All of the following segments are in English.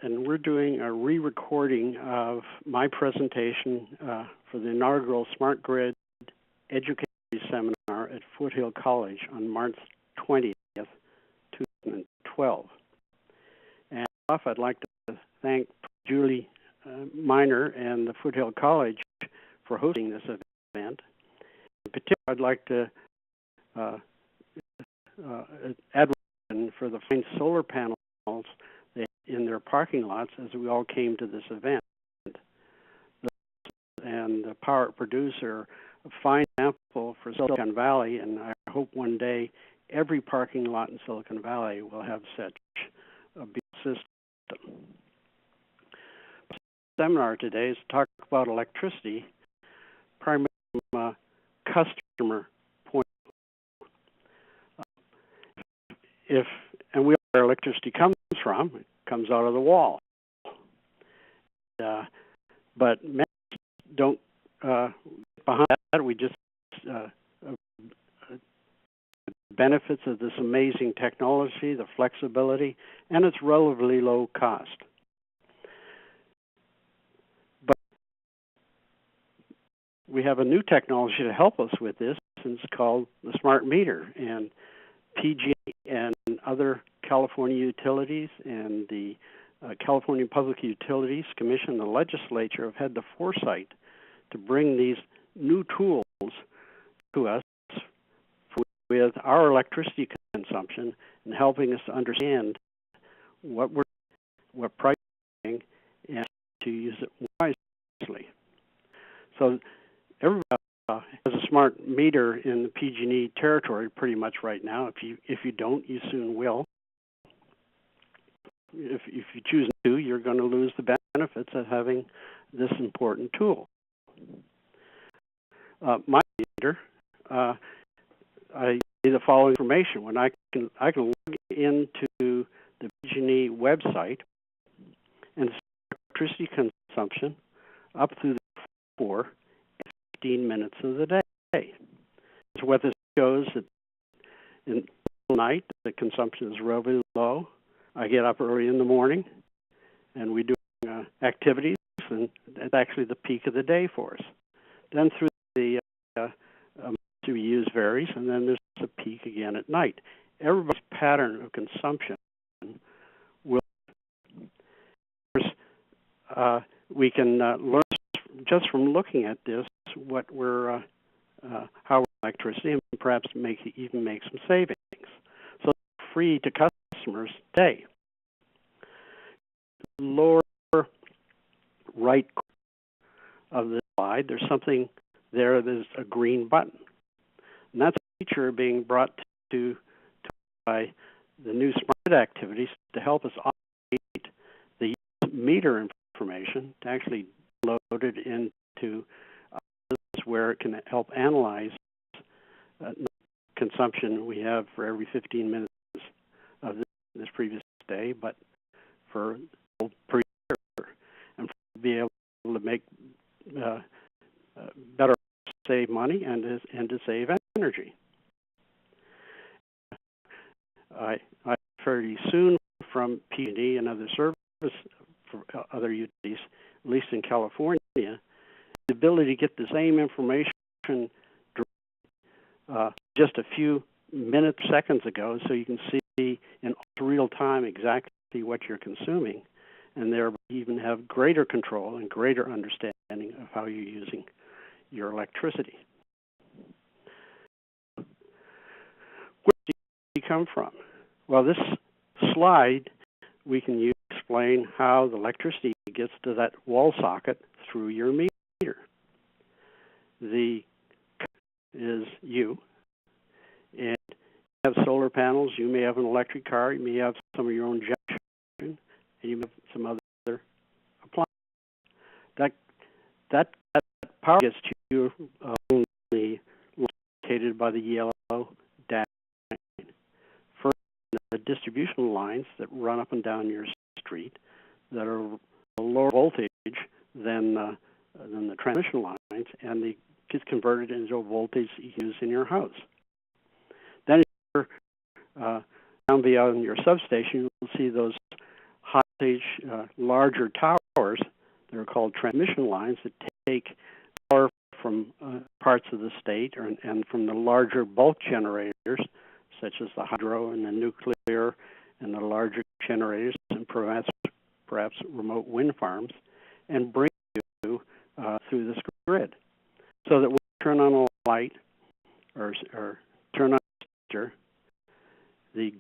and we're doing a re-recording of my presentation for the inaugural Smart Grid Education Seminar at Foothill College on March 20th, 2012. And I'd like to thank Judy Miner and the Foothill College for hosting this event. In particular, I'd like to advocate for the fine solar panels in their parking lots as we all came to this event. And the power producer, a fine example for Silicon Valley, and I hope one day every parking lot in Silicon Valley will have such a system. The seminar today is to talk about electricity, primarily from a customer point of view. And we know where electricity comes from. It comes out of the wall. But many don't behind that. We just benefits of this amazing technology, the flexibility, and its relatively low cost. But we have a new technology to help us with this, and it's called the smart meter. And PG&E and other California utilities and the California Public Utilities Commission, the legislature, have had the foresight to bring these new tools to us with our electricity consumption and helping us to understand what price we're paying and to use it wisely. So everybody has a smart meter in the PG&E territory pretty much right now. If you don't, you soon will. If you choose to, you're going to lose the benefits of having this important tool. My meter, I need the following information. When I can log into the PG&E website and electricity consumption up through the 4 and 15 minutes of the day. So what this shows that in the night the consumption is relatively low. I get up early in the morning and we do activities, and it's actually the peak of the day for us. Then through the we use varies, and then there's a peak again at night. Everybody's pattern of consumption will. We can learn just from looking at this what we're how we're electricity, and perhaps even make some savings. So it's free to customers today. Lower right of the slide, there's something there. There's a green button. And that's a feature being brought to by the new smart activities to help us automate the meter information to actually load it into where it can help analyze consumption we have for every 15 minutes of this previous day, but for per year, and be able to make better save money and to save energy. I fairly soon from PG&E and other service for other utilities, at least in California, the ability to get the same information just a few minutes, seconds ago, so you can see in real time exactly what you're consuming, and thereby even have greater control and greater understanding of how you're using your electricity. Where do you come from? Well, this slide we can use to explain how the electricity gets to that wall socket through your meter. The is you, and you have solar panels, you may have an electric car, you may have some of your own generation, and you may have some other appliances. That power gets to you only located by the yellow dash line. First, the distribution lines that run up and down your street that are lower voltage than the transmission lines, and they get converted into a voltage you can use in your house. Then, if you're down beyond your substation, you'll see those high voltage, larger towers. They're called transmission lines that take power from parts of the state and from the larger bulk generators, such as the hydro and the nuclear and the larger generators and perhaps remote wind farms, and bring you through this grid. So that when you turn on a light or turn on a switch, the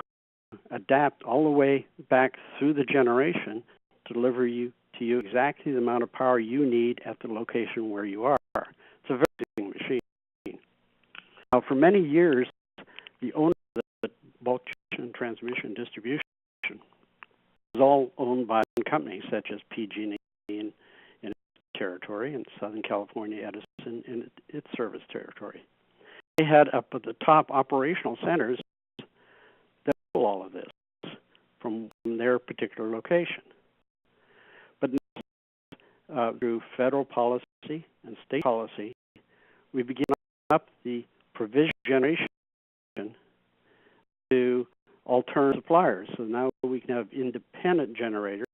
adapt all the way back through the generation to deliver to you exactly the amount of power you need at the location where you are. It's a very interesting machine. Now, for many years, the owner of the bulk transmission distribution was all owned by companies such as PG&E in its territory and Southern California Edison in its service territory. They had up at the top operational centers that do all of this from their particular location. But through federal policy and state policy, we begin up the provision generation to alternative suppliers. So now we can have independent generators,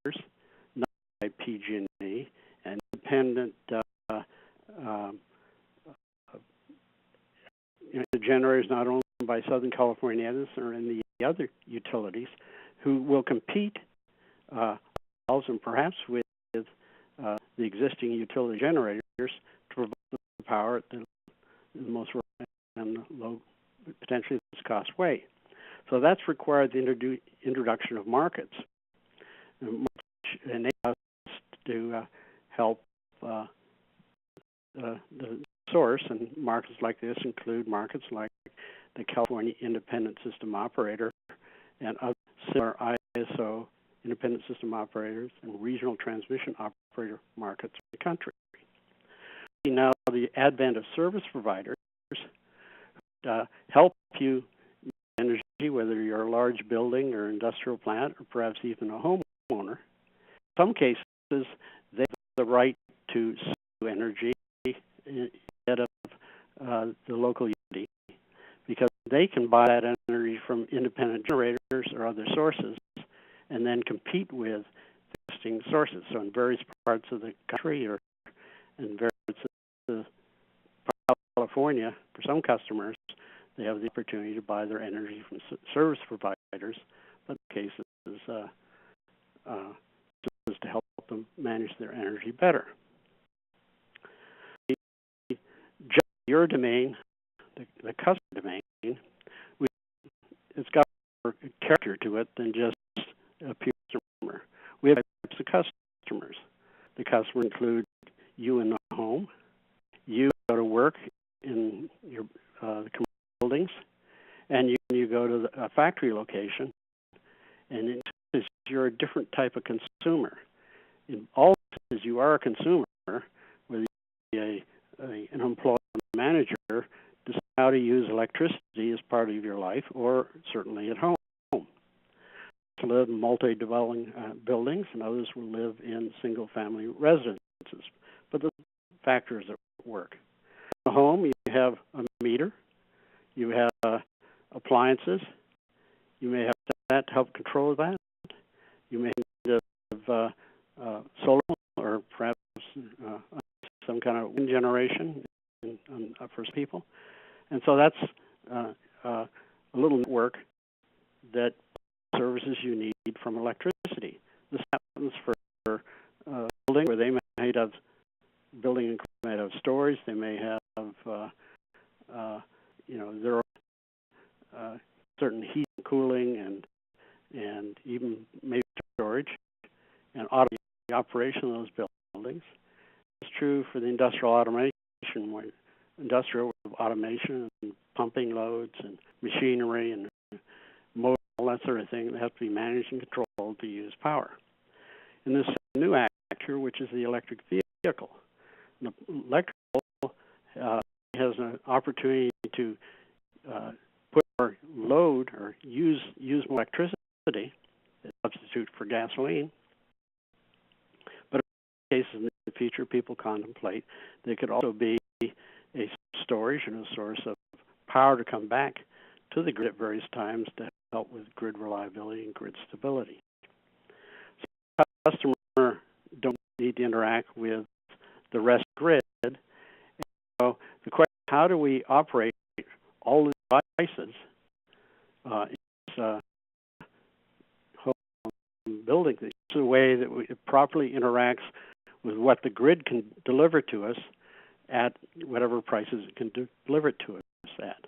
not by PG&E, and independent generators not owned by Southern California Edison or in the other utilities, who will compete and perhaps with the existing utility generators to provide the power at the most and low, potentially this cost way. So that's required the introduction of markets, and enable us to help the source. And markets like this include markets like the California Independent System Operator and other similar ISO independent system operators and regional transmission operator markets in the country. Now, the advent of service providers help you energy, whether you're a large building or industrial plant or perhaps even a homeowner. In some cases, they have the right to sue energy instead of the local utility, because they can buy that energy from independent generators or other sources and then compete with existing sources. So in various parts of the country or in various parts of California, for some customers, they have the opportunity to buy their energy from service providers, but in cases just to help them manage their energy better. Your domain, the customer domain, it's got more character to it than just a pure customer. We have types of customers. The customer include you in the home, you go to work in your commercial buildings, and you go to a factory location, and you're a different type of consumer. In all cases, you are a consumer, whether you be an employee or manager, decide how to use electricity as part of your life, or certainly at home. Some live in multi-dwelling buildings, and others will live in single-family residences. But the factors at work. In the home, you have a meter, you have appliances, you may have that to help control that, you may have solar or perhaps some kind of wind generation for people. And so that's a little network that services you need from electricity. This happens for building where they may have building and made of storage. They may have their certain heat and cooling and even maybe storage and the operation of those buildings. It's true for the industrial automation, industrial automation and pumping loads and machinery and motor, all that sort of thing that have to be managed and controlled to use power. And this new actor, which is the electric vehicle. The electrical has an opportunity to put more load or use more electricity as a substitute for gasoline. But in cases in the future, people contemplate they could also be a storage and a source of power to come back to the grid at various times to help with grid reliability and grid stability. So customer don't need to interact with the rest of the grid. And so the question, how do we operate all the devices in home building things in a way that it properly interacts with what the grid can deliver to us at whatever prices it can deliver it to us at.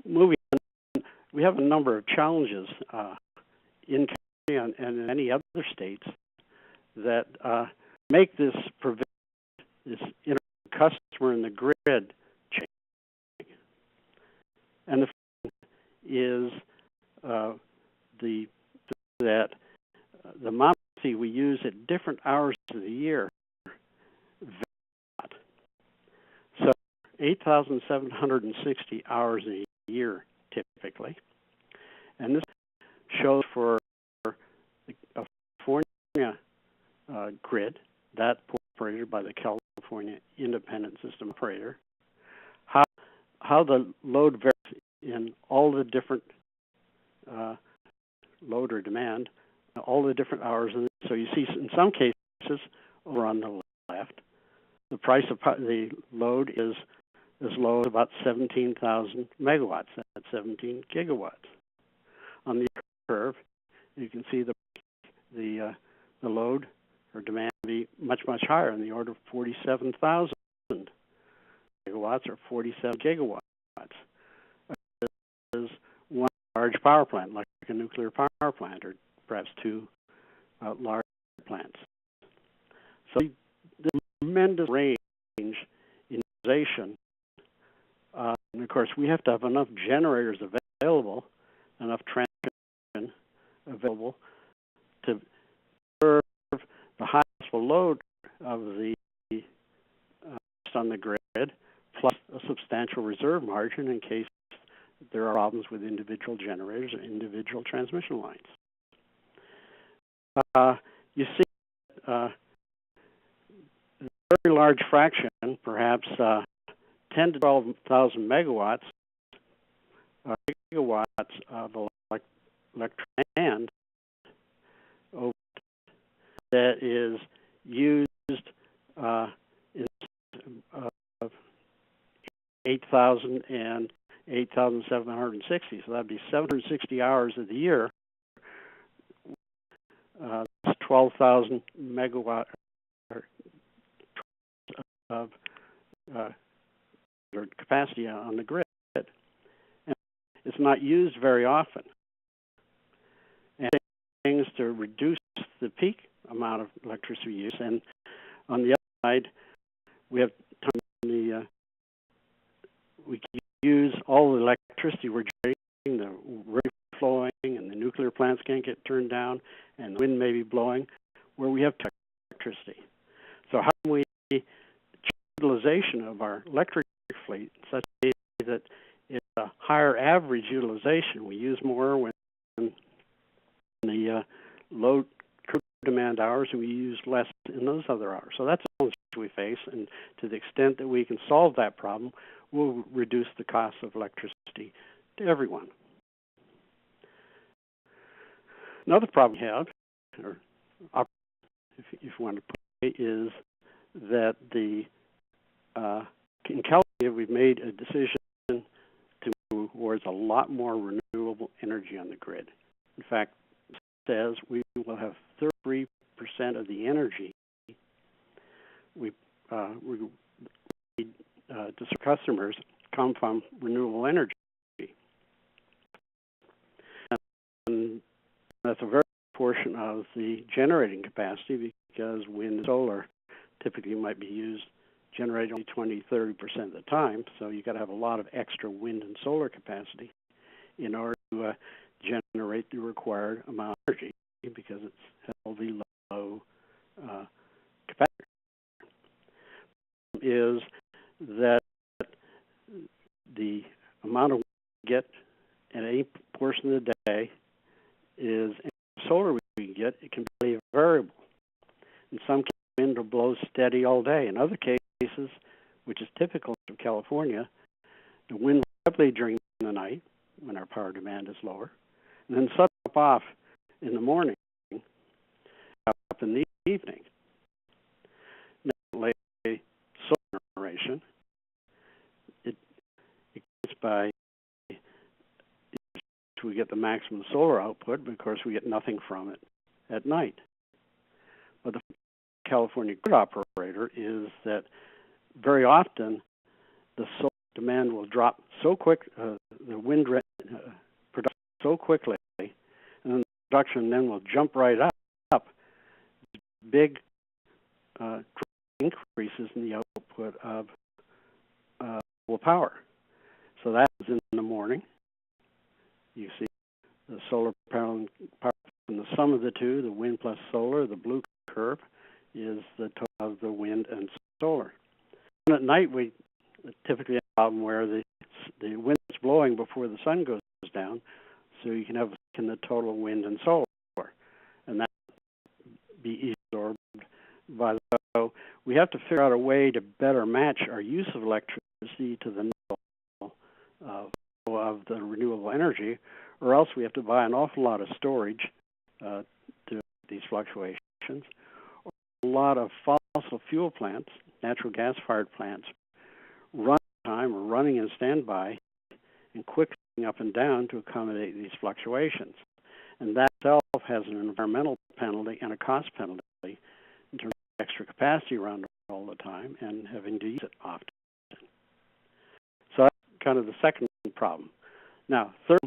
Moving on, we have a number of challenges in California and in many other states that make this customer and the grid changing. And the first is that the Monte we use at different hours of the year vary a lot. So 8,760 hours a year typically. And this shows for the California grid, that operated by the California Independent System Operator, how the load varies in all the different load or demand, all the different hours. So you see in some cases over on the left, the price of the load is as low as about 17,000 megawatts. That's 17 gigawatts. On the curve, you can see the load or demand be much higher, in the order of 47,000 megawatts or 47 gigawatts. This is one large power plant, like a nuclear power plant, or perhaps two large plants. So the tremendous range in utilization. And of course, we have to have enough generators available, enough transmission available to serve the highest load of the on the grid, plus a substantial reserve margin in case there are problems with individual generators or individual transmission lines. You see a very large fraction, perhaps 10 to 12,000 megawatts, gigawatts of electric demand that is used in 8,000 and 8,760. So that'd be 760 hours of the year. That's 12,000 megawatt of capacity on the grid. And it's not used very often. And things to reduce the peak amount of electricity use. And on the other side, we have we can use all the electricity we're generating, the river flowing, and the nuclear plants can't get turned down, and the wind may be blowing, where we have electricity. So how can we utilization of our electric fleet such that it's a higher average utilization? We use more when the low demand hours, and we use less in those other hours. So that's a challenge we face, and to the extent that we can solve that problem, we'll reduce the cost of electricity to everyone. Another problem we have, or if you want to put it, is that in California we've made a decision to move towards a lot more renewable energy on the grid. In fact, it says we will have 33% of the energy we to customers come from renewable energy. And that's a very portion of the generating capacity, because wind and solar typically might be used, generate only 20-30% of the time. So you've got to have a lot of extra wind and solar capacity in order to generate the required amount of energy, because it's heavily low capacity. Is that the amount of wind we get at any portion of the day is solar we can get. It can be variable. In some cases, wind will blow steady all day. In other cases, which is typical of California, the wind will heavily during the night when our power demand is lower, and then suddenly drop off in the morning, up in the evening. Now, solar generation, it goes by, we get the maximum solar output, but of course we get nothing from it at night. But the California grid operator is that very often the solar demand will drop so quick, the wind production so quickly, and then the production then will jump right up. Big increases in the output of power. So that is in the morning. You see the solar power from the sum of the two, the wind plus solar. The blue curve is the total of the wind and solar. And at night, we typically have a problem where the wind is blowing before the sun goes down, so you can have the total wind and solar, and that be easily absorbed by the. So we have to figure out a way to better match our use of electricity to the of the renewable energy, or else we have to buy an awful lot of storage to these fluctuations, or a lot of fossil fuel plants, natural gas-fired plants, running in standby and quickly up and down to accommodate these fluctuations. And that itself has an environmental penalty and a cost penalty in terms of extra capacity around all the time and having to use it often. So that's kind of the second problem. Now, third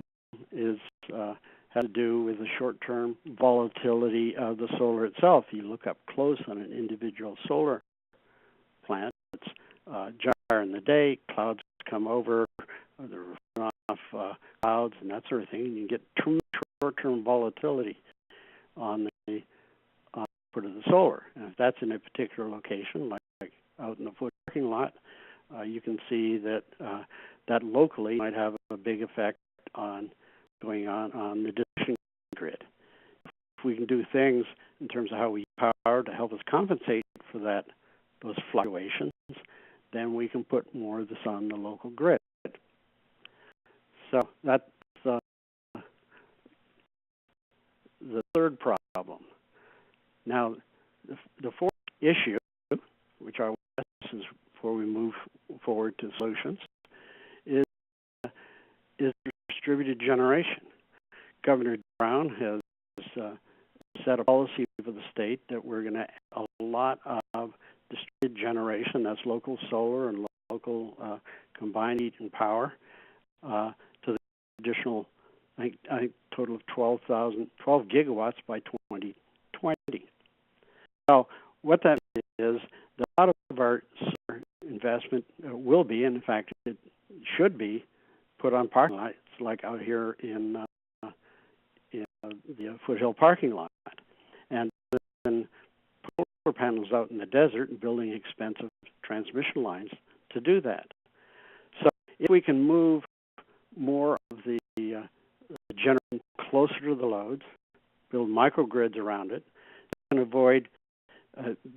is has to do with the short-term volatility of the solar itself. You look up close on an individual solar plant, it's gyre in the day, clouds come over, the runoff clouds and that sort of thing, and you get short-term volatility on the output of the solar. And if that's in a particular location, like out in the Foothill parking lot, you can see that that locally might have a big effect on going on the distribution grid. If we can do things in terms of how we use power to help us compensate for those fluctuations, then we can put more of this on the local grid. So that's the third problem. Now, the fourth issue, which I will address is before we move forward to solutions, is distributed generation. Governor Brown has set a policy for the state that we're going to add a lot of distributed generation, that's local solar and local combined heat and power, to the additional, I think total of 12 gigawatts by 2020. So what that is, that a lot of our solar investment will be, and in fact it should be, put on parking lots like out here in the Foothill parking lot, and then solar panels out in the desert and building expensive transmission lines to do that. So if we can move more of the generation closer to the loads, build microgrids around it, and avoid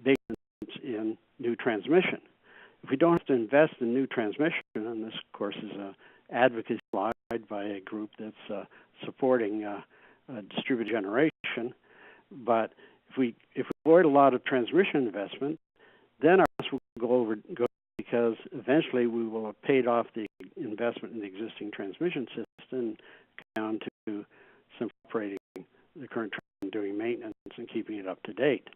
big investments in new transmission. If we don't have to invest in new transmission, and this, of course, is an advocacy slide by a group that's supporting distributed generation, but if we avoid a lot of transmission investment, then our costs will go because eventually we will have paid off the investment in the existing transmission system and down to simply operating the current train, doing maintenance and keeping it up to date.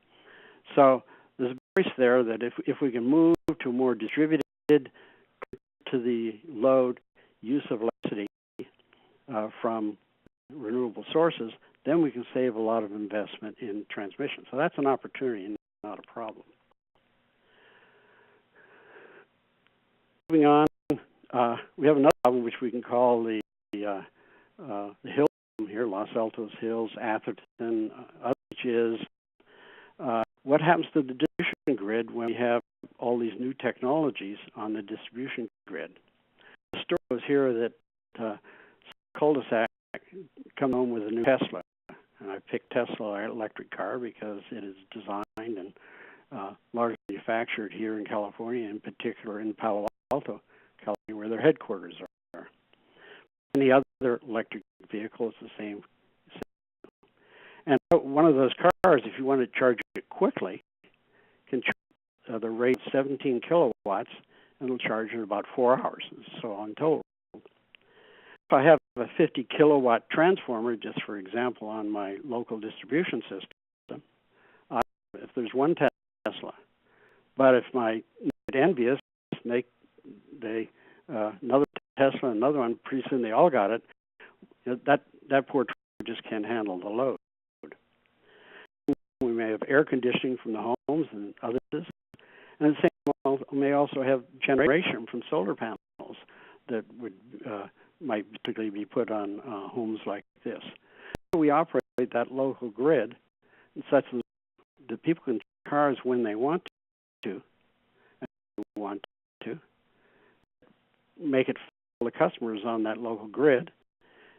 So there's a choice there that if we can move to a more distributed to the load use of electricity from renewable sources, then we can save a lot of investment in transmission. So that's an opportunity and not a problem. Moving on, we have another problem which we can call the hill here, Los Altos Hills, Atherton, which is what happens to the distribution grid when we have all these new technologies on the distribution grid. The story was here that cul-de-sac come home with a new Tesla, and I picked Tesla electric car because it is designed and largely manufactured here in California, in particular in Palo Alto, California, where their headquarters are. Any other electric vehicle is the same. And one of those cars, if you want to charge it quickly, can charge the rate 17 kilowatts, and it'll charge in about 4 hours. So on total. If I have a 50 kilowatt transformer, just for example, on my local distribution system, if there's one Tesla, but if my envious make another Tesla, another one, pretty soon they all got it. That poor just can't handle the load. We may have air conditioning from the homes and others, and the same may also have generation from solar panels that would might particularly be put on homes like this. We operate that local grid such that people can charge cars when they want to, make it for the customers on that local grid.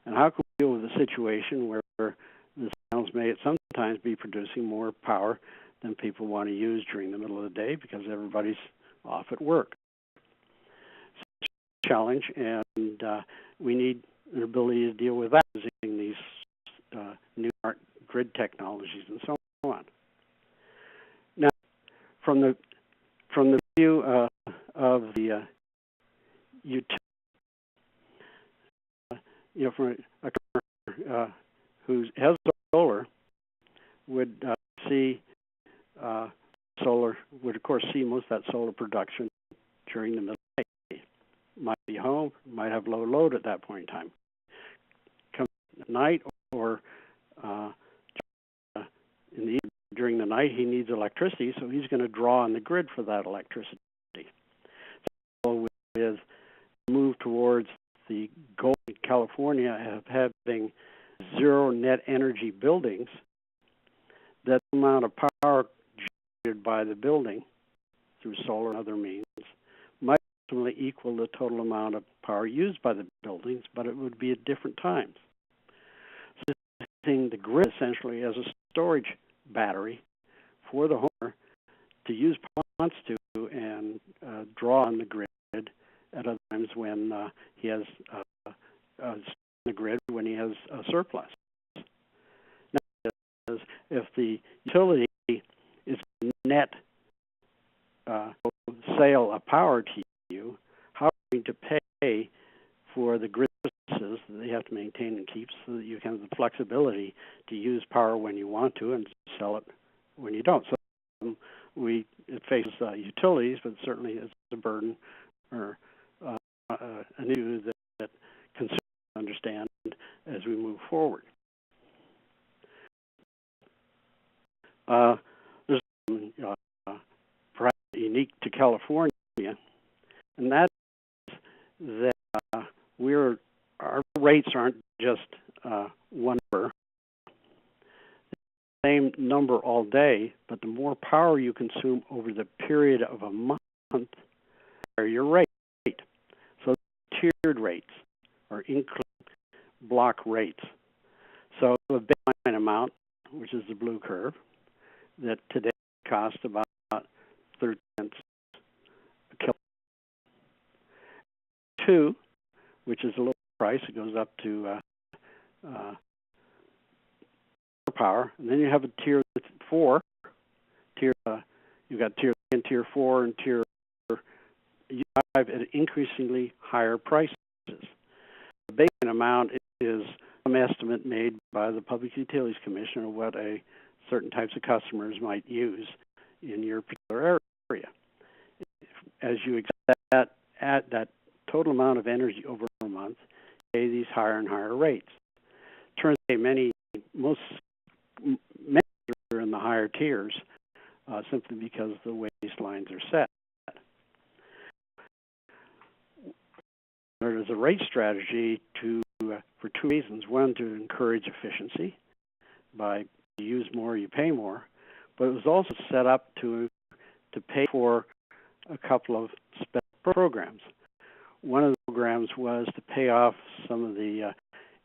And how can we deal with a situation where the panels may sometimes be producing more power than people want to use during the middle of the day because everybody's off at work? So it's a challenge, and we need an ability to deal with that using these new grid technologies and so on. Now, from the view of the utility, from a customer who has solar would see solar would of course see most of that solar production during the middle of the day. Might be home, might have low load at that point in time. Come at night or in the evening, during the night, he needs electricity, so he's going to draw on the grid for that electricity. So with move towards the goal in California of having zero net energy buildings, that amount of power generated by the building through solar and other means might ultimately equal the total amount of power used by the buildings, but it would be at different times. So using the grid essentially as a storage battery for the homeowner to use wants to and draw on the grid at other times when he has the grid when he has a surplus. Now, if the utility is net sale of power to you, how are you going to pay for the grid services that they have to maintain and keep so that you can have the flexibility to use power when you want to and sell it when you don't? So it faces utilities, but certainly it's a burden or an issue that consumers understand as we move forward. There's something perhaps unique to California, and that is that our rates aren't just one number, the same number all day, but the more power you consume over the period of a month, the higher your rate. So tiered rates or include block rates. So a baseline amount, which is the blue curve, that today costs about 30 cents a kilowatt. 2, which is a little price, it goes up to power, and then you have a tier 4. You've got tier 3 and tier 4 and tier 5 at increasingly higher prices. The baseline amount is some estimate made by the Public Utilities Commission of what certain types of customers might use in your particular area. As you accept that total amount of energy over a month, you pay these higher and higher rates. Turns out many are in the higher tiers simply because the baselines are set. There is a rate strategy for 2 reasons. One, to encourage efficiency. By you use more, you pay more. But it was also set up to pay for a couple of special programs. One of the programs was to pay off some of the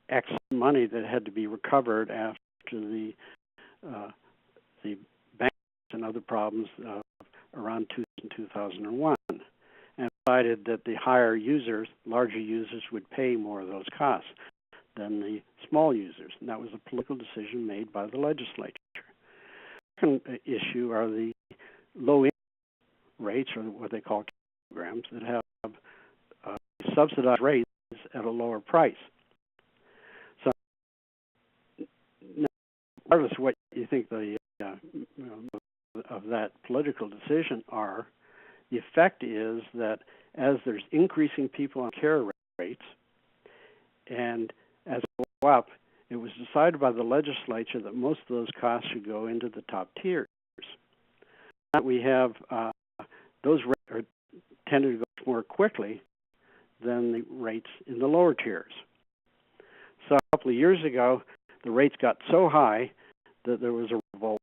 excess money that had to be recovered after the banks and other problems around 2001, and decided that the higher users, larger users, would pay more of those costs. than the small users, and that was a political decision made by the legislature. The second issue are the low rates, or what they call programs, that have subsidized rates at a lower price. So, now, regardless of what you think of that political decision are, the effect is that as there's increasing people on care rates, and as they go up, it was decided by the legislature that most of those costs should go into the top tiers. We have those rates are tended to go more quickly than the rates in the lower tiers. So a couple of years ago, the rates got so high that there was a revolt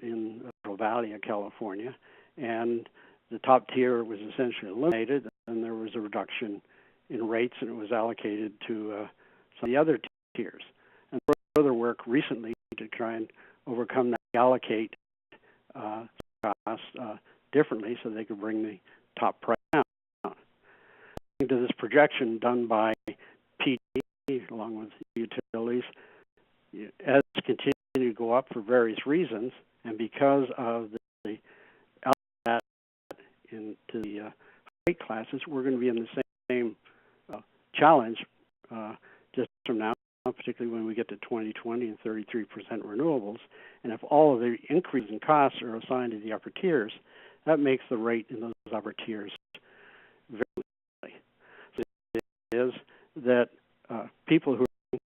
in the Valley of California, and the top tier was essentially eliminated, and there was a reduction in rates, and it was allocated to some of the other tiers. And further work recently to try and overcome that, allocate costs differently so they could bring the top price down. To this projection done by PG&E along with utilities, as continue to go up for various reasons, and because of the that into the rate classes, we're going to be in the same challenge just from now, particularly when we get to 2020 and 33% renewables. And if all of the increase in costs are assigned to the upper tiers, that makes the rate in those upper tiers very low. So it is that people who are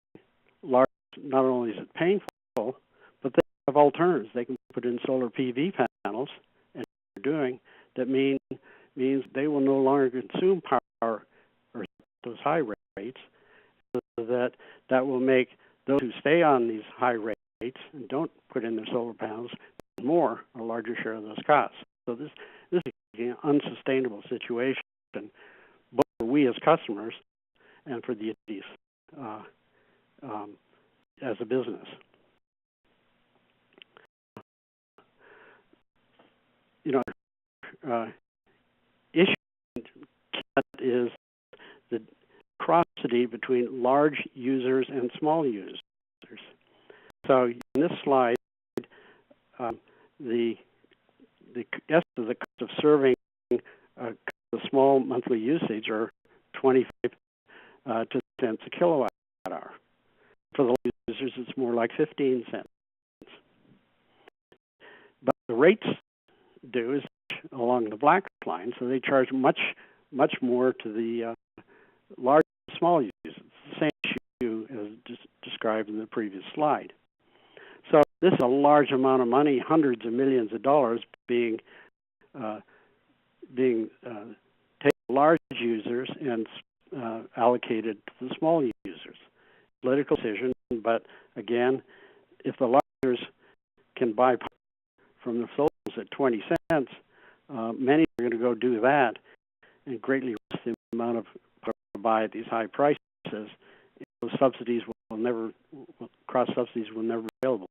large, not only is it painful, but they have alternatives. They can put in solar PV panels, and what they're doing that means they will no longer consume power or those high rates, so that will make those who stay on these high rates and don't put in their solar panels a larger share of those costs. So this is an unsustainable situation, both for we as customers and for the utilities as a business. Issue is the crossity between large users and small users. So in this slide, the cost of serving the small monthly usage are 25 cents a kilowatt hour. For the large users, it's more like 15 cents. But the rates do is along the black line, so they charge much more to the large and small users. It's the same issue as just described in the previous slide. So this is a large amount of money, hundreds of millions of dollars being taken large users and allocated to the small users. Political decision, but again, if the large users can buy from the solar at 20 cents, many are going to go do that and greatly reduce the amount of power to buy at these high prices. Those subsidies cross subsidies will never be available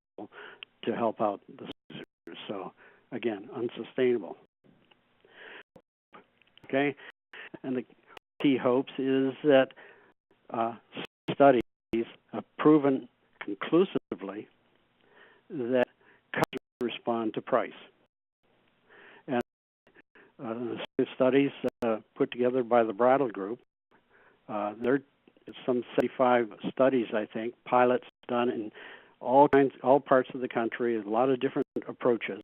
to help out the users. So again, unsustainable. Okay, and the key hopes is that studies have proven conclusively that customers respond to price. And studies put together by the Brattle Group, there some 75 studies, I think, pilots done in all parts of the country, a lot of different approaches,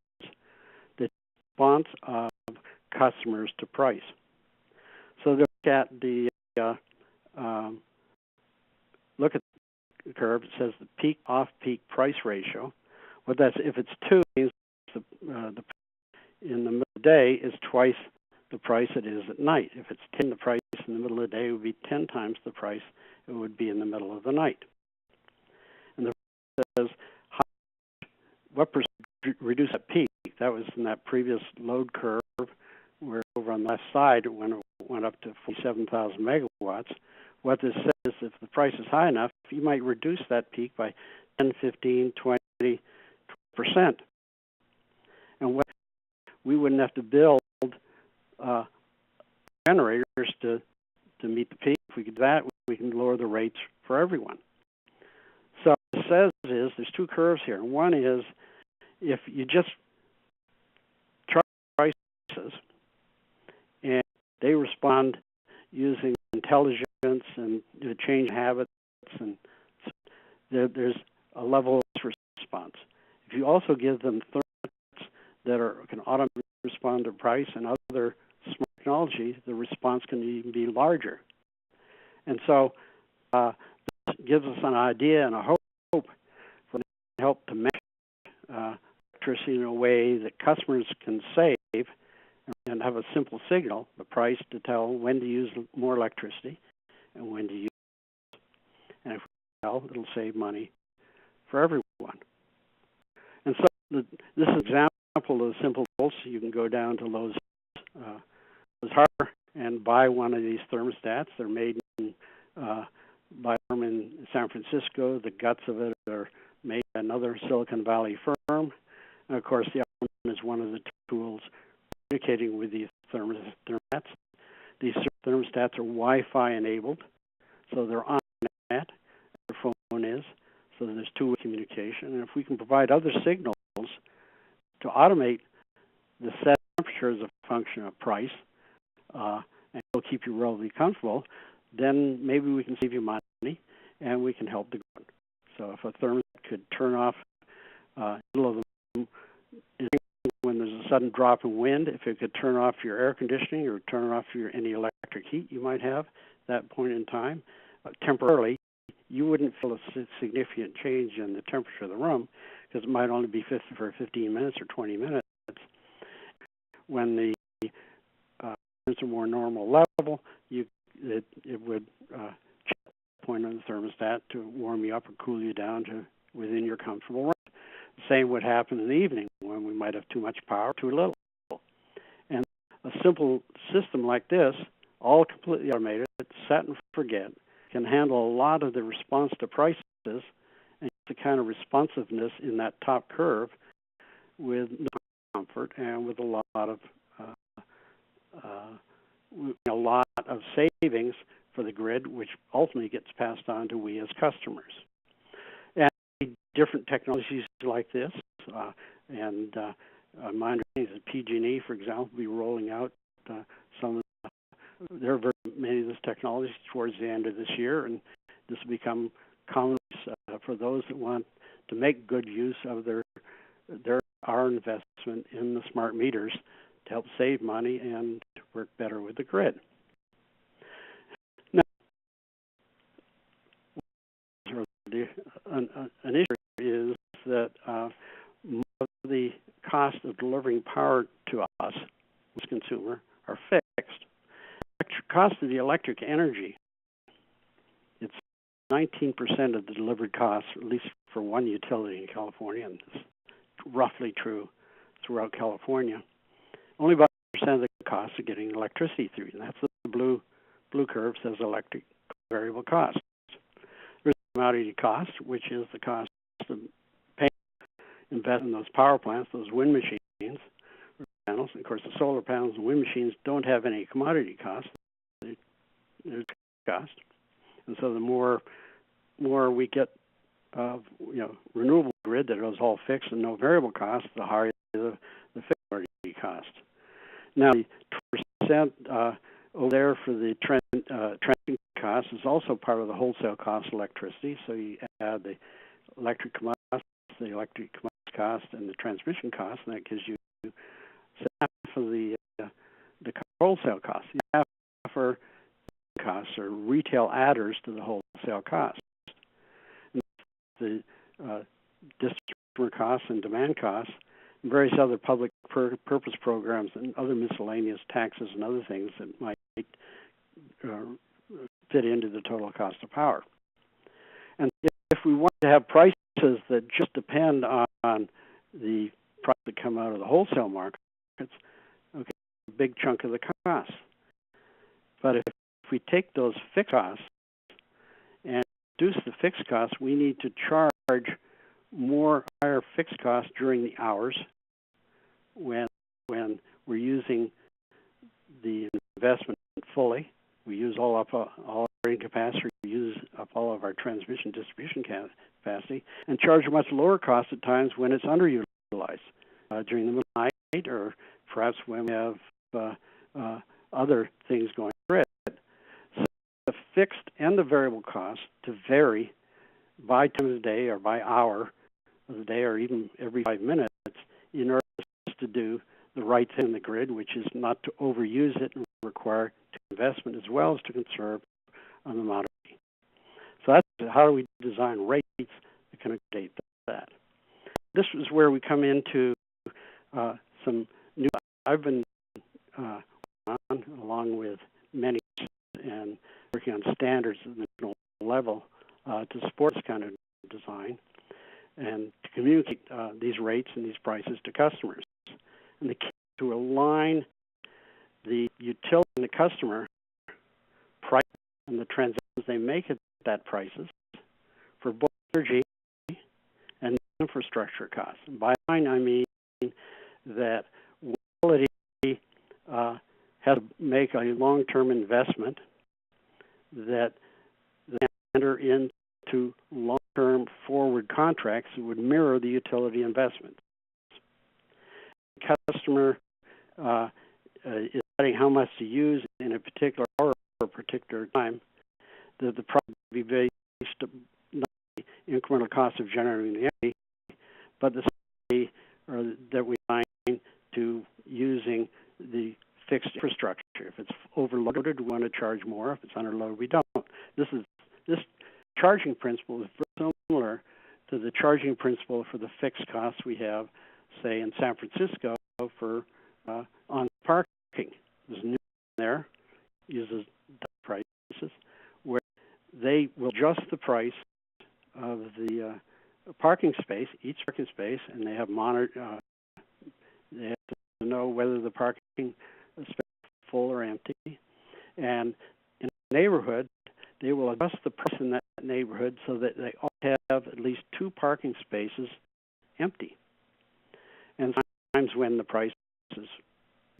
the response of customers to price. So look at the curve. It says the peak off-peak price ratio. What that's if it's 2 means the in the middle of the day is twice the price it is at night. If it's 10, the price in the middle of the day would be 10 times the price it would be in the middle of the night. And the says what percent reduce that peak? That was in that previous load curve where over on the left side it went up to 47,000 megawatts. What this says is if the price is high enough, you might reduce that peak by 10, 15, 20%. And we wouldn't have to build generators to meet the peak. If we could do that, we can lower the rates for everyone. says is there's two curves here. One is if you just charge prices and they respond using intelligence and change habits, and there's a level of response. If you also give them threats that can automatically respond to price and other smart technology, the response can even be larger. And so this gives us an idea and a hope for help to manage electricity in a way that customers can save and have a simple signal, the price, to tell when to use more electricity and when to use it. And if we tell, it'll save money for everyone. And so this is an example of simple goals. You can go down to Lowe's Harbor and buy one of these thermostats. They're made by a firm in San Francisco. The guts of it are made by another Silicon Valley firm. And of course, the iPhone is one of the tools communicating with these thermostats. These thermostats are Wi-Fi enabled, so they're on the net. Their phone is, so there's two-way communication. And if we can provide other signals to automate the set temperature as a function of price, and it'll keep you relatively comfortable, then maybe we can save you money and we can help the grid. So if a thermostat could turn off in the middle of the when there's a sudden drop in wind, if it could turn off your air conditioning or turn off any electric heat you might have at that point in time, temporarily, you wouldn't feel a significant change in the temperature of the room because it might only be for 15 minutes or 20 minutes. When the it's a more normal level, it would check the point on the thermostat to warm you up or cool you down to within your comfortable range. The same would happen in the evening when we might have too much power, too little. And a simple system like this, all completely automated, set and forget, can handle a lot of the response to prices and the kind of responsiveness in that top curve with comfort and with a lot of savings for the grid, which ultimately gets passed on to we as customers. And different technologies like this, and my understanding is that PG&E, for example, will be rolling out some of many of this technology towards the end of this year, and this will become common for those that want to make good use of our investment in the smart meters to help save money and work better with the grid. Now, an issue is that most of the cost of delivering power to us as a consumer are fixed. Cost of the electric energy, it's 19% of the delivered costs, at least for one utility in California, and it's roughly true throughout California. Only about 1% of the costs are getting electricity through, and that's the blue curve says electric variable cost. There's commodity cost, which is the cost of paying, invest in those power plants, those wind machines, panels. And of course, the solar panels and wind machines don't have any commodity cost. There's cost, and so the more we get of renewable grid that is all fixed and no variable cost, the higher the fixed commodity cost. Now, the 2% over there for the transmission cost is also part of the wholesale cost of electricity. So you add the electric commodity cost, and the transmission cost, and that gives you half of the wholesale cost. Half for costs are retail adders to the wholesale cost. And the distribution costs and demand costs, and various other public purpose programs and other miscellaneous taxes and other things that might fit into the total cost of power. And if we want to have prices that just depend on the price that come out of the wholesale markets, okay, a big chunk of the cost. But if we take those fixed costs and reduce the fixed costs, we need to charge more higher fixed costs during the hours when we're using the investment fully. We use all our capacity, use up all of our transmission distribution capacity, and charge a much lower cost at times when it's underutilized during the night, or perhaps when we have other things going on. So the fixed and the variable cost to vary by time of the day or by hour of the day or even every 5 minutes in order to do the right thing in the grid, which is not to overuse it and require investment as well as to conserve on the amount of energy. So that's how do we design rates that can accommodate that. This is where we come into some new. I've been along with many and working on standards at the national level to support this kind of design and to communicate these rates and these prices to customers. And the key to align the utility and the customer price and the transactions they make at that prices for both energy and infrastructure costs. And by line, I mean that utility has to make a long-term investment that they enter into long-term forward contracts that would mirror the utility investment. The customer is deciding how much to use in a particular hour or a particular time, that the price will be based not the incremental cost of generating the energy, but the safety that we find to using the fixed infrastructure. If it's overloaded, we want to charge more. If it's underloaded, we don't. This charging principle is very similar to the charging principle for the fixed costs we have, say, in San Francisco for on parking. There's new there, uses prices, where they will adjust the price of the parking space, each parking space, and they have they have to know whether the parking space is full or empty. And in a neighborhood, they will adjust the price in that neighborhood so that they all have at least 2 parking spaces empty. And sometimes when the price is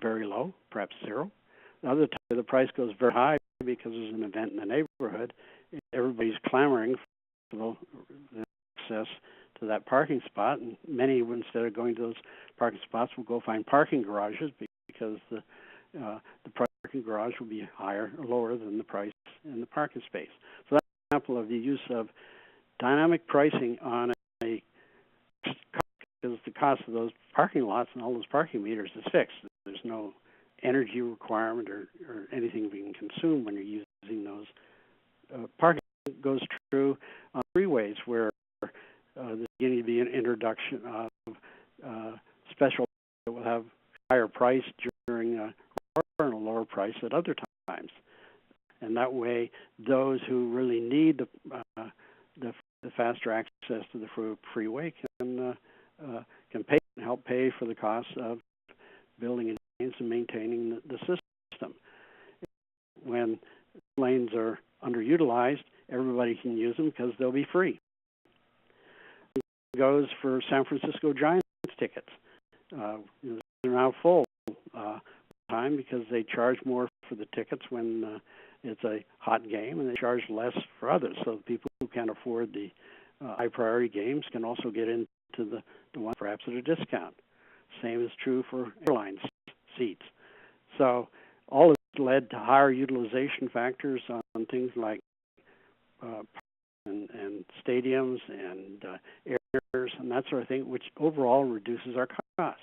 very low, perhaps 0. The other time the price goes very high because there's an event in the neighborhood. Everybody's clamoring for the access to that parking spot, and many, instead of going to those parking spots, will go find parking garages because the parking garage will be higher or lower than the price in the parking space. So that's an example of the use of dynamic pricing on a because the cost of those parking lots and all those parking meters is fixed. There's no energy requirement or anything being consumed when you're using those. Parking goes true on freeways where there's beginning to be an introduction of special that will have higher price during a lower price at other times. And that way, those who really need the faster access to the freeway can pay and help pay for the cost of building and maintaining the system. When lanes are underutilized, everybody can use them because they'll be free. It goes for San Francisco Giants tickets. They're now full time because they charge more for the tickets when it's a hot game, and they charge less for others. So people who can't afford the high priority games can also get into the one perhaps at a discount. Same is true for airline seats. So all this led to higher utilization factors on things like and stadiums and airs and that sort of thing, which overall reduces our costs.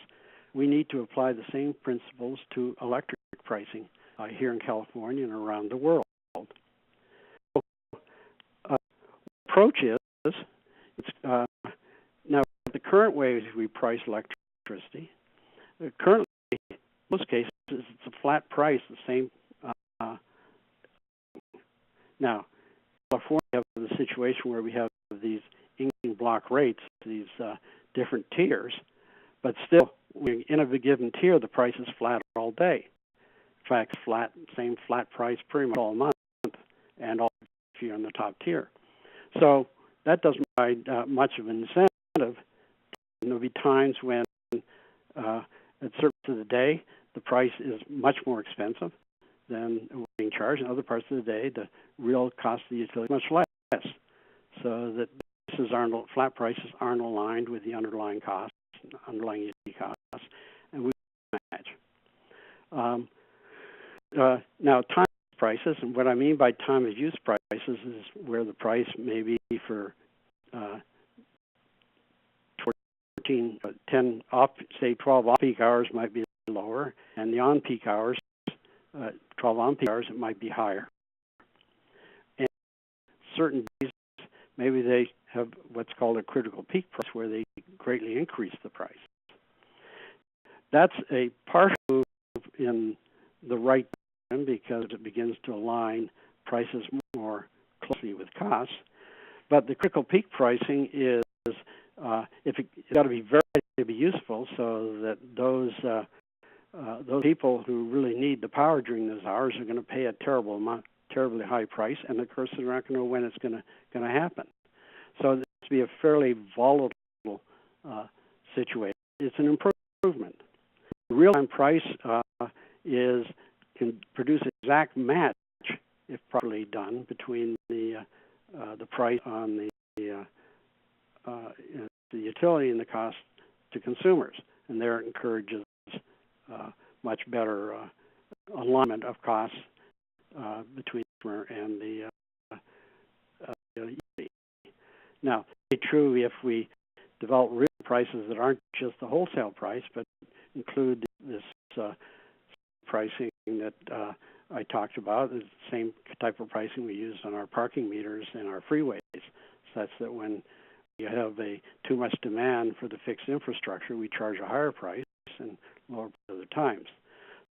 We need to apply the same principles to electric pricing here in California and around the world. Approach is now the current ways we price electricity. Currently, in most cases, it's a flat price, the same. Now, California, we have the situation where we have these increasing block rates, these different tiers, but still, in a given tier, the price is flat all day. In fact, same flat price pretty much all month, and all if you're in the top tier. So that doesn't provide much of an incentive. There'll be times when, at certain times of the day, the price is much more expensive then we're being charged. In other parts of the day, the real cost of the utility is much less, so that flat prices aren't aligned with the underlying costs, underlying utility costs, and we match. Now, time prices, and what I mean by time of use prices is where the price may be for 10 off, say 12 off-peak hours might be lower, and the on-peak hours, 12 on-peak hours, it might be higher. And certain days, maybe they have what's called a critical peak price, where they greatly increase the price. That's a partial move in the right direction because it begins to align prices more closely with costs. But the critical peak pricing is it's got to be very useful, so that those people who really need the power during those hours are going to pay a terribly high price, and of course they're not going to know when it's going to happen. So this will be a fairly volatile situation. It's an improvement. The real-time price can produce an exact match, if properly done, between the price on the utility and the cost to consumers, and there it encourages much better alignment of costs between the consumer and the utility. Now, it's true if we develop real prices that aren't just the wholesale price, but include this pricing that I talked about, is the same type of pricing we use on our parking meters and our freeways, such that when you have too much demand for the fixed infrastructure, we charge a higher price and lower at other times.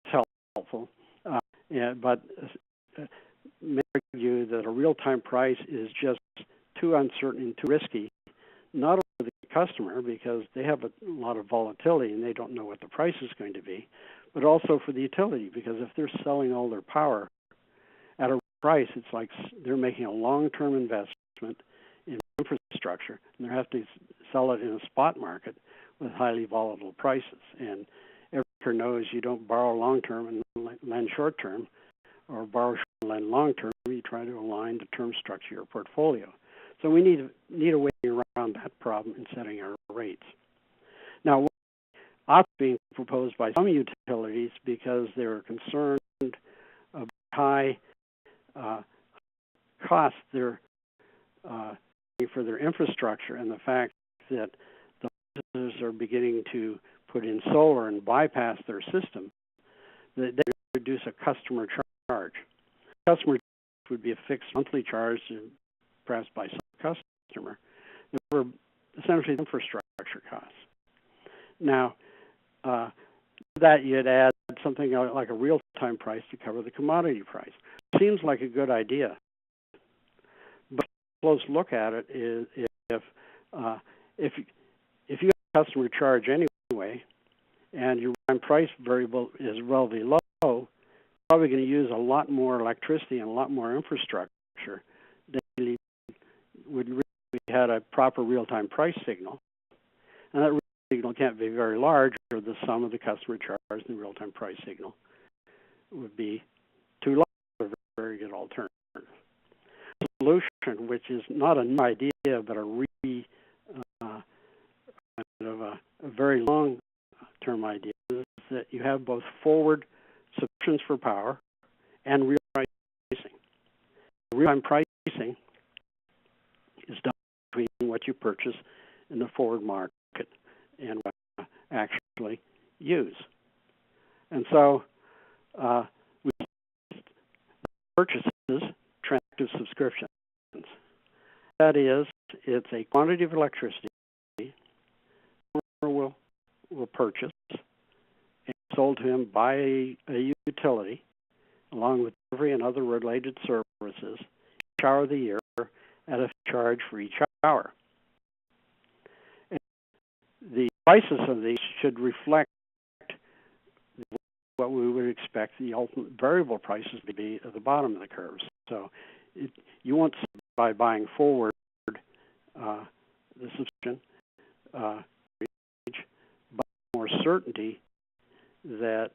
It's helpful, but may argue that a real-time price is just too uncertain and too risky, not only for the customer because they have a lot of volatility and they don't know what the price is going to be, but also for the utility, because if they're selling all their power at a price, it's like they're making a long-term investment in infrastructure, and they have to sell it in a spot market with highly volatile prices. And everyone knows you don't borrow long-term and lend short-term, or borrow short and lend long-term. You try to align the term structure of your portfolio. So we need a way around that problem in setting our rates. Now, what's being proposed by some utilities because they're concerned about high costs for their infrastructure, and the fact that the businesses are beginning to put in solar and bypass their system, that they reduce a customer charge. Customer charge would be a fixed monthly charge, perhaps by some customer. They were essentially infrastructure costs. Now, that you'd add something like a real-time price to cover the commodity price. Seems like a good idea, but a close look at it is if you have a customer charge anyway, and your price variable is relatively low, you're probably going to use a lot more electricity and a lot more infrastructure than you would really had a proper real-time price signal, and that signal can't be very large, or the sum of the customer charge and the real-time price signal would be too large for a very good alternative. The solution, which is not a new idea, but a very long-term idea, is that you have both forward subscriptions for power and real-time pricing. Real-time pricing is done between what you purchase in the forward market and what you actually use. And so we purchases transactive subscriptions. That is, it's a quantity of electricity will purchase and sold to him by a utility, along with delivery and other related services, each hour of the year at a charge for each hour. And the prices of these should reflect what we would expect the ultimate variable prices to be at the bottom of the curve. So you won't see by buying forward the subscription, but more certainty that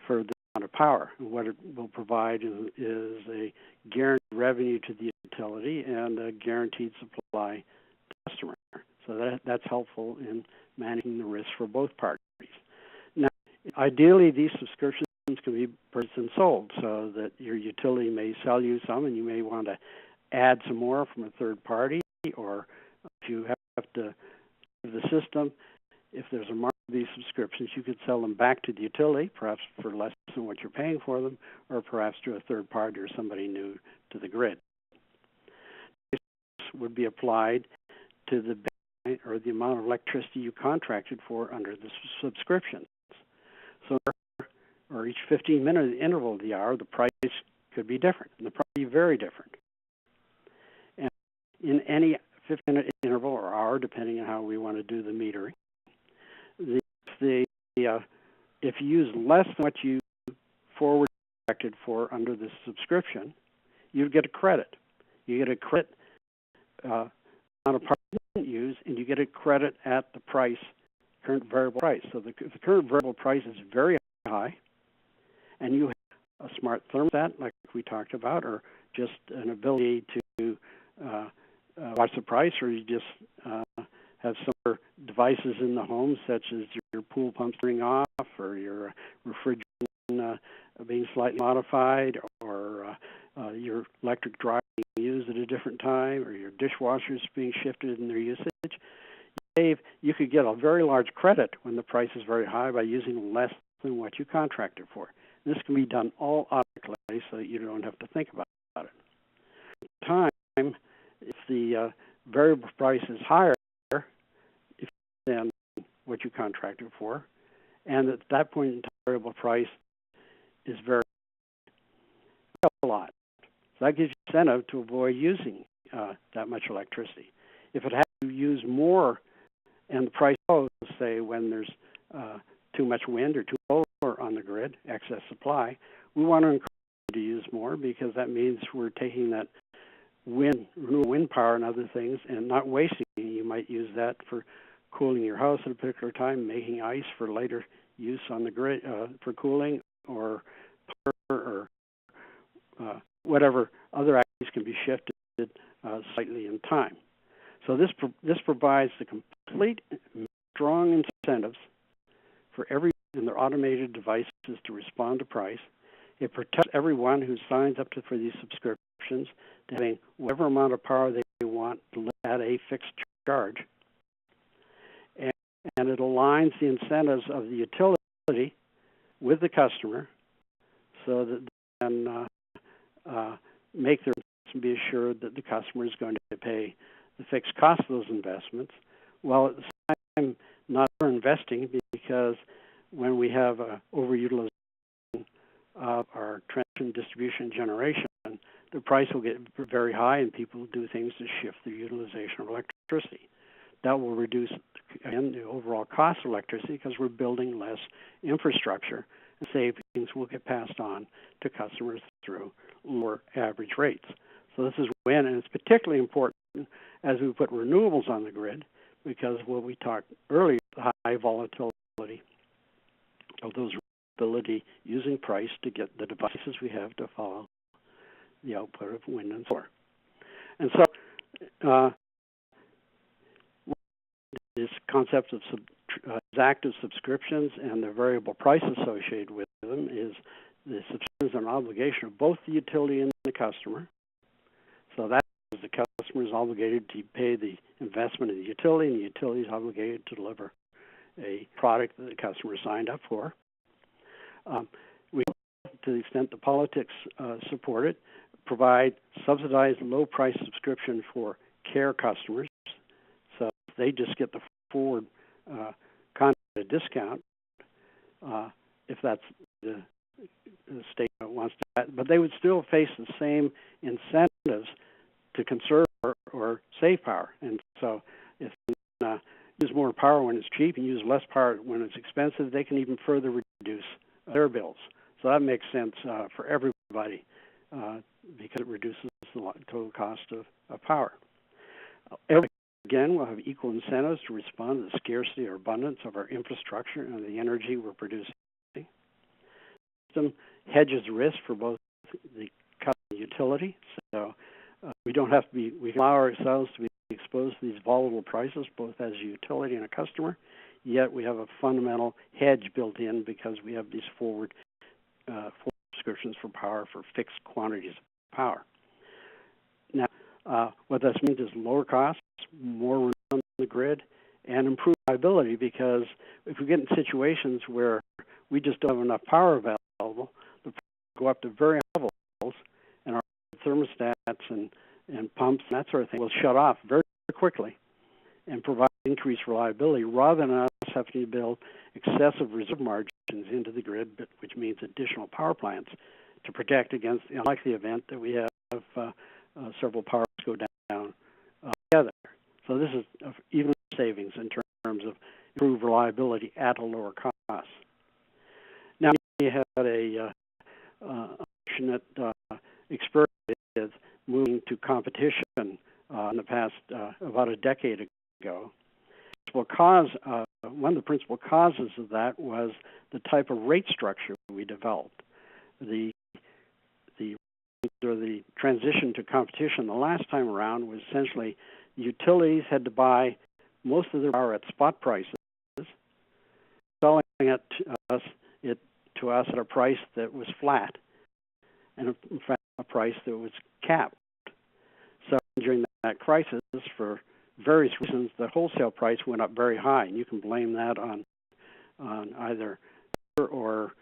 for the amount of power. And what it will provide is a guaranteed revenue to the utility and a guaranteed supply to the customer. So that's helpful in managing the risk for both parties. Now, ideally, these subscriptions can be purchased and sold so that your utility may sell you some and you may want to add some more from a third party, or if you have to leave the system, if there's a market for these subscriptions, you could sell them back to the utility, perhaps for less than what you're paying for them, or perhaps to a third party or somebody new to the grid. This would be applied to the or the amount of electricity you contracted for under the subscription. So, or each 15-minute interval of the hour, the price could be different, and the price would be very different. And in any 15-minute interval or hour, depending on how we want to do the metering, if you use less than what you forward contracted for under the subscription, you get a credit. You get a credit amount of power you didn't use, and you get a credit at the price, current variable price. So the current variable price is very high, and you have a smart thermostat, like we talked about, or just an ability to watch the price, or you just have some devices in the home, such as your pool pump turning off, or your refrigerant being slightly modified, or your electric dryer being used at a different time, or your dishwashers being shifted in their usage. You could get a very large credit when the price is very high by using less than what you contracted for. This can be done all automatically so that you don't have to think about it. At the time, if the variable price is higher than what you contracted for, and at that point in time, the variable price is very a lot. So that gives you incentive to avoid using that much electricity. If it has to use more and the price goes, say when there's too much wind or too solar on the grid, excess supply, we want to encourage you to use more, because that means we're taking that renewable wind power and other things and not wasting it. You might use that for cooling your house at a particular time, making ice for later use on the grid for cooling, or whatever other activities can be shifted slightly in time. So this provides the complete strong incentives for everyone in their automated devices to respond to price. It protects everyone who signs up for these subscriptions to having whatever amount of power they want at a fixed charge. And it aligns the incentives of the utility with the customer so that they can make their investments and be assured that the customer is going to pay the fixed cost of those investments, while at the same time not investing, because when we have overutilization of our transmission, distribution, generation, the price will get very high and people will do things to shift the utilization of electricity. That will reduce, again, the overall cost of electricity, because we're building less infrastructure, and savings will get passed on to customers through lower average rates. So this is when, and it's particularly important as we put renewables on the grid, because what we talked earlier, the high volatility of those ability using price to get the devices we have to follow the output of wind and solar. And so this concept of transactive subscriptions and the variable price associated with them is the subscriptions are an obligation of both the utility and the customer. So that is, the customer is obligated to pay the investment of the utility, and the utility is obligated to deliver a product that the customer signed up for. We, to the extent the politics support it, provide subsidized low-price subscription for care customers. So they just get the forward contract discount if that's the state that wants to. But they would still face the same incentives to conserve or save power. And so if they use more power when it's cheap and use less power when it's expensive, they can even further reduce their bills. So that makes sense for everybody because it reduces the total cost of power. Again, we'll have equal incentives to respond to the scarcity or abundance of our infrastructure and the energy we're producing. The system hedges risk for both the customer and utility. So we don't have to be, we can allow ourselves to be exposed to these volatile prices, both as a utility and a customer, yet we have a fundamental hedge built in because we have these forward subscriptions for power for fixed quantities of power. Now, what this means is lower costs, more renewable on the grid, and improved reliability, because if we get in situations where we just don't have enough power available, the price will go up to very high levels, and our thermostats and pumps and that sort of thing will shut off very quickly and provide increased reliability rather than us having to build excessive reserve margins into the grid, which means additional power plants to protect against the unlikely event that we have several powers go down together. So this is even savings in terms of improved reliability at a lower cost. Now, we had a unfortunate experience with moving to competition in the past about a decade ago. One of the principal causes of that was the type of rate structure we developed. The transition to competition the last time around was essentially utilities had to buy most of their power at spot prices, selling it to us at a price that was flat, and in fact a price that was capped. So during that crisis, for various reasons, the wholesale price went up very high, and you can blame that on either or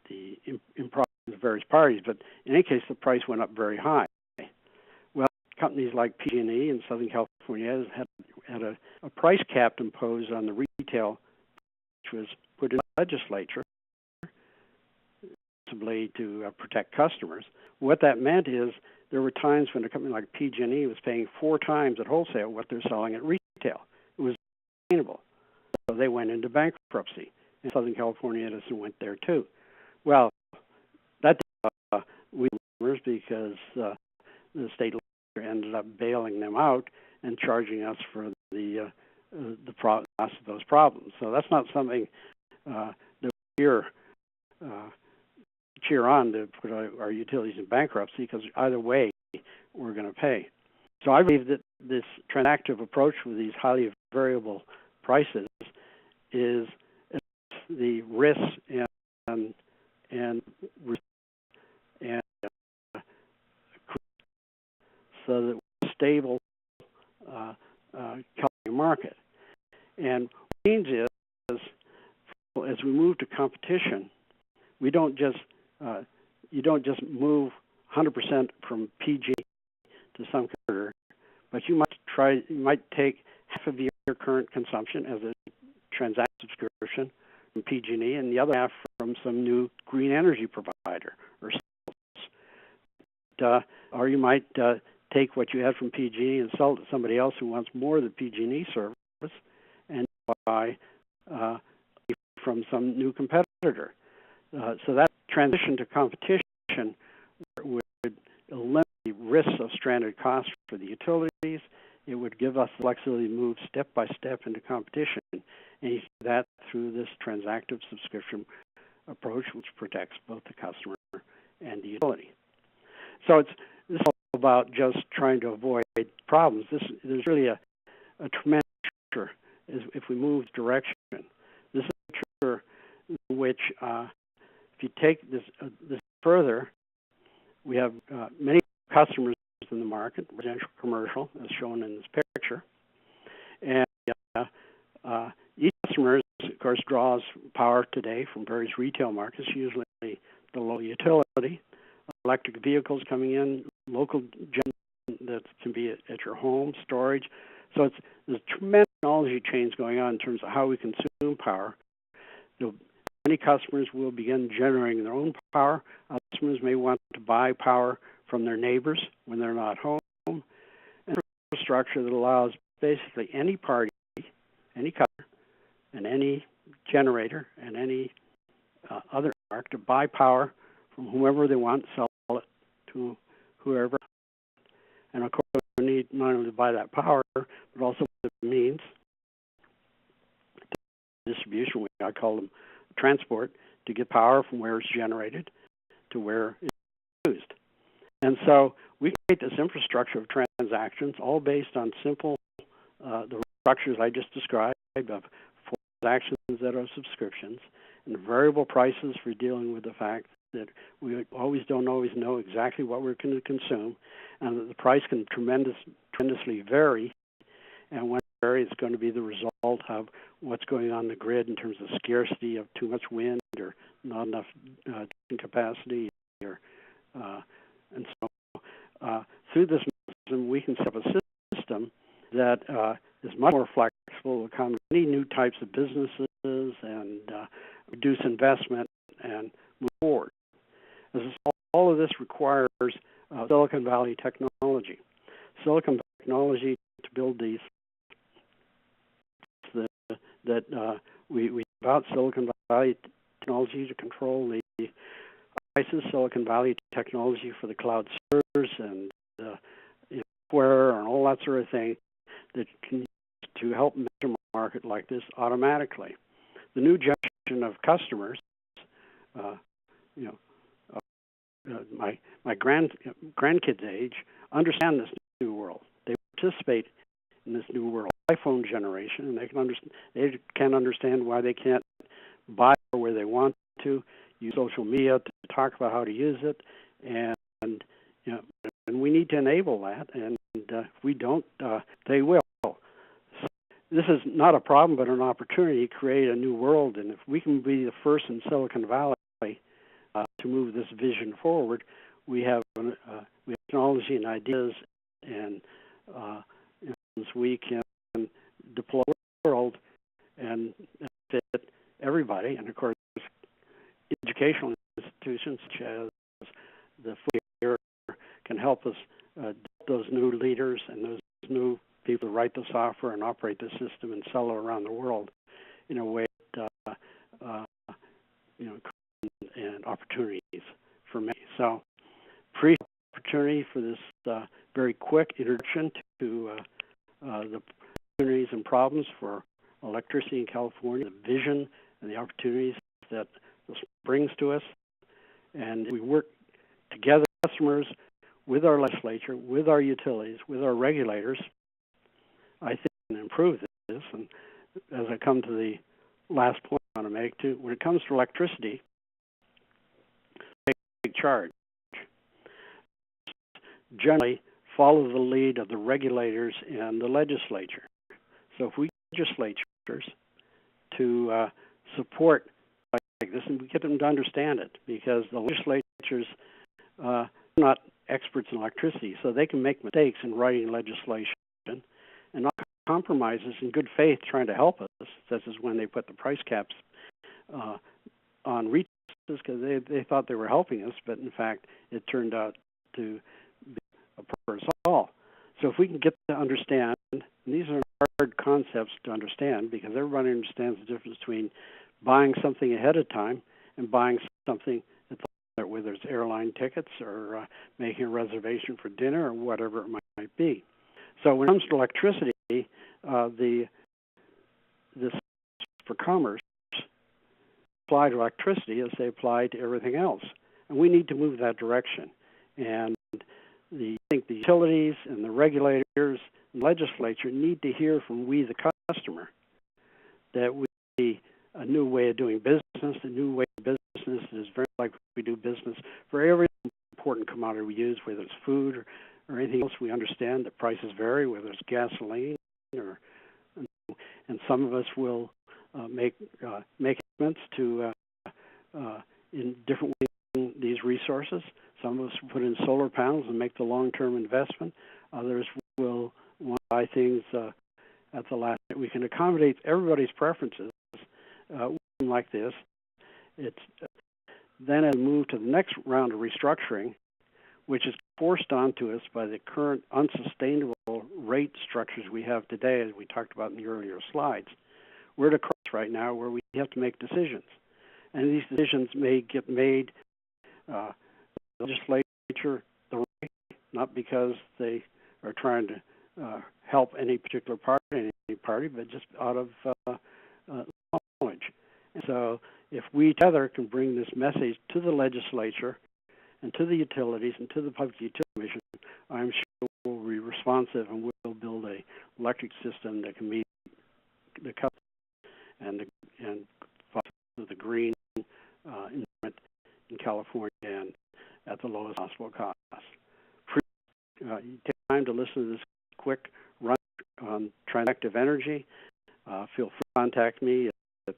the improper of various parties. But in any case, the price went up very high. Well, companies like PG&E in Southern California had a price cap imposed on the retail, which was put in the legislature possibly to protect customers. What that meant is there were times when a company like PG&E was paying 4 times at wholesale what they're selling at retail. It was sustainable. So they went into bankruptcy. In Southern California, Edison went there too. Well, that we were because the state legislature ended up bailing them out and charging us for the cost of those problems. So that's not something that we cheer on to put our utilities in bankruptcy, because either way we're going to pay. So I believe that this transactive approach with these highly variable prices is the risks and so that we're stable market. And what it means is, as we move to competition, we don't just you don't just move 100% from PG to some competitor, but you might take half of your current consumption as a transactive subscription from PG&E, and the other half from some new green energy provider or sales. Or you might take what you had from PG&E and sell it to somebody else who wants more of the PG&E service, and buy from some new competitor. So that transition to competition would eliminate the risks of stranded costs for the utilities. It would give us the flexibility to move step by step into competition, and you see that through this transactive subscription approach, which protects both the customer and the utility. So this is all about just trying to avoid problems. There's really a tremendous picture if we move direction. This is a picture in which, if you take this further, we have many customers in the market, residential, commercial, as shown in this picture. And each customer, of course, draws power today from various retail markets, usually the low utility, electric vehicles coming in, local gen that can be at your home, storage. So there's tremendous technology change going on in terms of how we consume power. Many customers will begin generating their own power. Other customers may want to buy power from their neighbors when they're not home. And infrastructure that allows basically any party, any customer, and any generator, and any other market to buy power from whomever they want, sell it to whoever. And of course, we need not only to buy that power, but also the means, distribution, I call them transport, to get power from where it's generated to where it's used. And so we create this infrastructure of transactions, all based on simple, the structures I just described of transactions that are subscriptions, and variable prices for dealing with the fact that we don't always know exactly what we're going to consume, and that the price can tremendously vary. And when it varies, it's going to be the result of what's going on in the grid in terms of scarcity of too much wind or not enough capacity, and so through this mechanism, we can set up a system that is much more flexible, accommodate many new types of businesses, and reduce investment and move forward. All of this requires Silicon Valley technology. Silicon Valley technology to build these that we about Silicon Valley technology to control the prices, Silicon Valley technology for the cloud servers and software and all that sort of thing that can to help measure a market like this automatically. The new generation of customers, my grandkids' age, understand this new world. They participate in this new world. iPhone generation, and they can understand why they can't buy where they want to, use social media to talk about how to use it, and we need to enable that. And if we don't, they will. So this is not a problem, but an opportunity to create a new world. And if we can be the first in Silicon Valley to move this vision forward, we have technology and ideas, and we can deploy the world and fit everybody. And of course, educational institutions such as the Foothill can help us those new leaders and those new people who write the software and operate the system and sell it around the world in a way that and opportunities for many. So, opportunity for this very quick introduction to the opportunities and problems for electricity in California, the vision and the opportunities that this brings to us. And we work together, customers, with our legislature, with our utilities, with our regulators, I think, can improve this. And as I come to the last point I want to make, too, when it comes to electricity, take charge. Generally, follow the lead of the regulators and the legislature. So if we get legislatures to support like this, and we get them to understand it, because the legislatures are not experts in electricity, so they can make mistakes in writing legislation and not compromises in good faith trying to help us. This is when they put the price caps on recharges, because they thought they were helping us, but in fact it turned out to be a problem for us all. So if we can get to understand, and these are hard concepts to understand because everybody understands the difference between buying something ahead of time and buying something at the whether it's airline tickets or making a reservation for dinner or whatever it might be. So when it comes to electricity, this for commerce apply to electricity as they apply to everything else, and we need to move that direction. And I think the utilities and the regulators and legislature need to hear from we, the customer, that we see a new way of doing business. A new way of business is very like we do business for every important commodity we use, whether it's food or anything else. We understand that prices vary, whether it's gasoline and some of us will make commitments to in different ways these resources. Some of us will put in solar panels and make the long-term investment. Others will want to buy things at the last minute. We can accommodate everybody's preferences like this. It's then as we move to the next round of restructuring, which is forced onto us by the current unsustainable rate structures we have today, as we talked about in the earlier slides. We're at a crossroads right now where we have to make decisions. And these decisions may get made the legislature the right, not because they are trying to help any particular party, but just out of knowledge. And so if we together can bring this message to the legislature and to the utilities and to the Public Utility Commission, I'm sure we'll be responsive and we'll build an electric system that can meet the customer and the green environment in California and at the lowest possible cost. Take time to listen to this quick run on Transactive Energy. Feel free to contact me at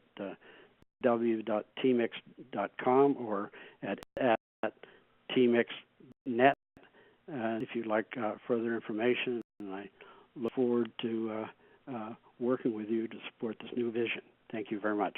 w.temix.com or at TeMIX.net if you'd like further information. And I look forward to working with you to support this new vision. Thank you very much.